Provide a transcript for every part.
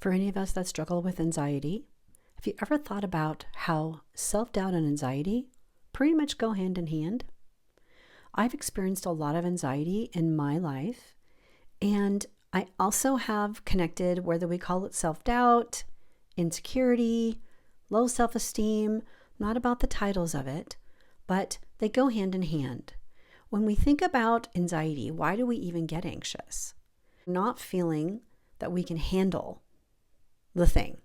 For any of us that struggle with anxiety, have you ever thought about how self-doubt and anxiety pretty much go hand in hand? I've experienced a lot of anxiety in my life, and I also have connected, whether we call it self-doubt, insecurity, low self-esteem, not about the titles of it, but they go hand in hand. When we think about anxiety, why do we even get anxious? Not feeling that we can handle the thing.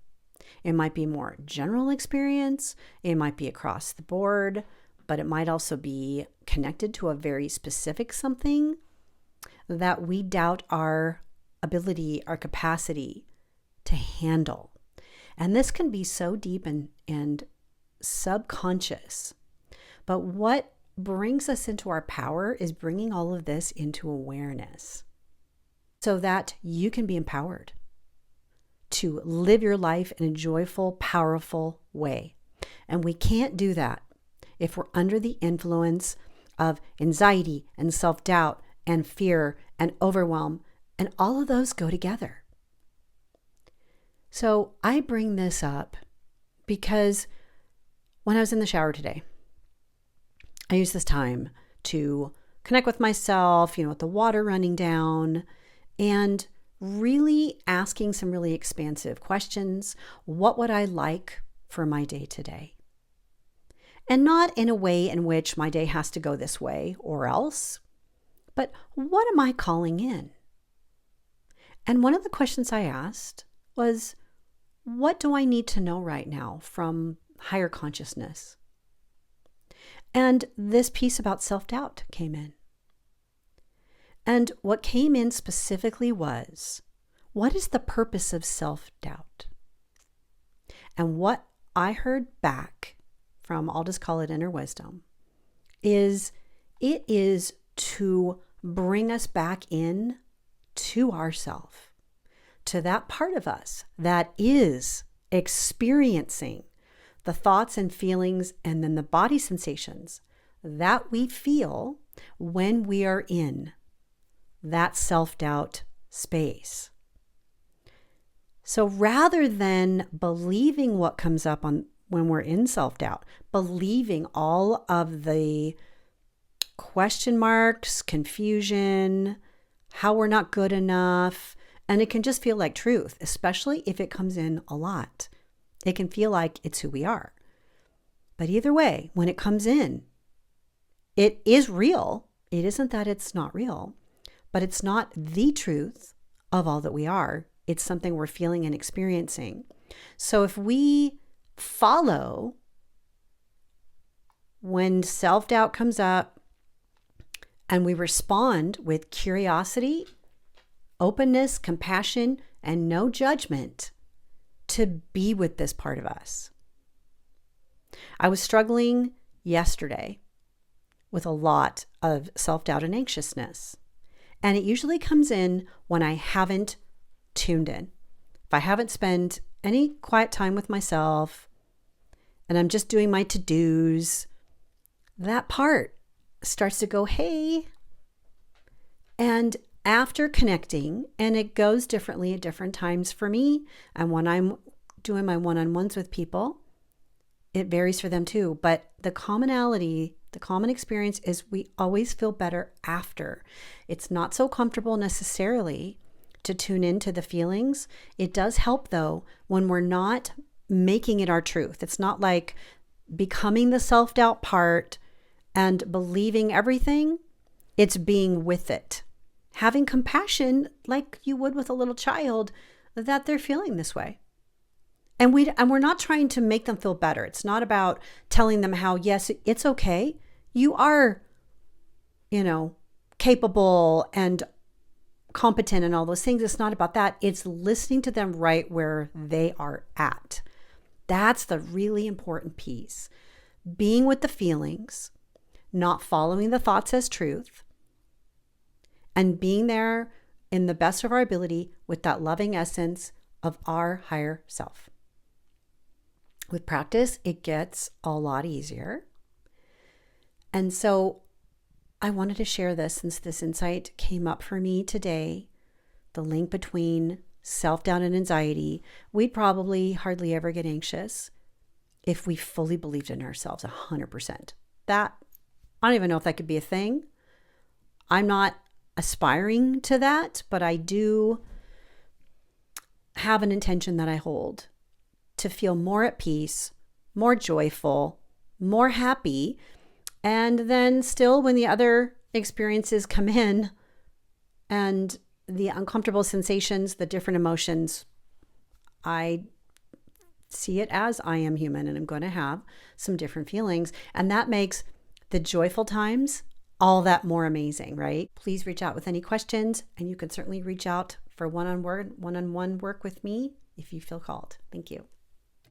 It might be more general experience, it might be across the board, but it might also be connected to a very specific something that we doubt our ability, our capacity to handle. And this can be so deep and subconscious. But what brings us into our power is bringing all of this into awareness so that you can be empowered to live your life in a joyful, powerful way. And we can't do that if we're under the influence of anxiety and self-doubt and fear and overwhelm, and all of those go together. So I bring this up because when I was in the shower today, I used this time to connect with myself, with the water running down, and really asking some really expansive questions. What would I like for my day today? And not in a way in which my day has to go this way or else, but what am I calling in? And one of the questions I asked was, what do I need to know right now from higher consciousness? And this piece about self-doubt came in. And what came in specifically was, what is the purpose of self-doubt? And what I heard back from, I'll just call it inner wisdom, is it is to bring us back in to ourself, to that part of us that is experiencing the thoughts and feelings and then the body sensations that we feel when we are in that self-doubt space. So rather than believing what comes up when we're in self-doubt, believing all of the question marks, confusion, how we're not good enough, and it can just feel like truth, especially if it comes in a lot. It can feel like it's who we are. But either way, when it comes in, it is real. It isn't that it's not real, but it's not the truth of all that we are. It's something we're feeling and experiencing. So if we follow when self-doubt comes up and we respond with curiosity, openness, compassion, and no judgment to be with this part of us. I was struggling yesterday with a lot of self-doubt and anxiousness. And it usually comes in when I haven't tuned in. If I haven't spent any quiet time with myself and I'm just doing my to-dos, that part starts to go, hey. And after connecting, and it goes differently at different times for me, and when I'm doing my one-on-ones with people, it varies for them too. But the commonality, the common experience is we always feel better after. It's not so comfortable necessarily to tune into the feelings. It does help though when we're not making it our truth. It's not like becoming the self-doubt part and believing everything. It's being with it. Having compassion like you would with a little child that they're feeling this way. And we're not trying to make them feel better. It's not about telling them how, yes, it's okay. You are, capable and competent and all those things. It's not about that. It's listening to them right where they are at. That's the really important piece. Being with the feelings, not following the thoughts as truth, and being there in the best of our ability with that loving essence of our higher self. With practice, it gets a lot easier. And so I wanted to share this since this insight came up for me today, the link between self-doubt and anxiety, we'd probably hardly ever get anxious if we fully believed in ourselves 100%. That, I don't even know if that could be a thing. I'm not aspiring to that, but I do have an intention that I hold to feel more at peace, more joyful, more happy. And then still, when the other experiences come in and the uncomfortable sensations, the different emotions, I see it as I am human and I'm going to have some different feelings. And that makes the joyful times all that more amazing, right? Please reach out with any questions, and you can certainly reach out for one-on-one work with me if you feel called. Thank you.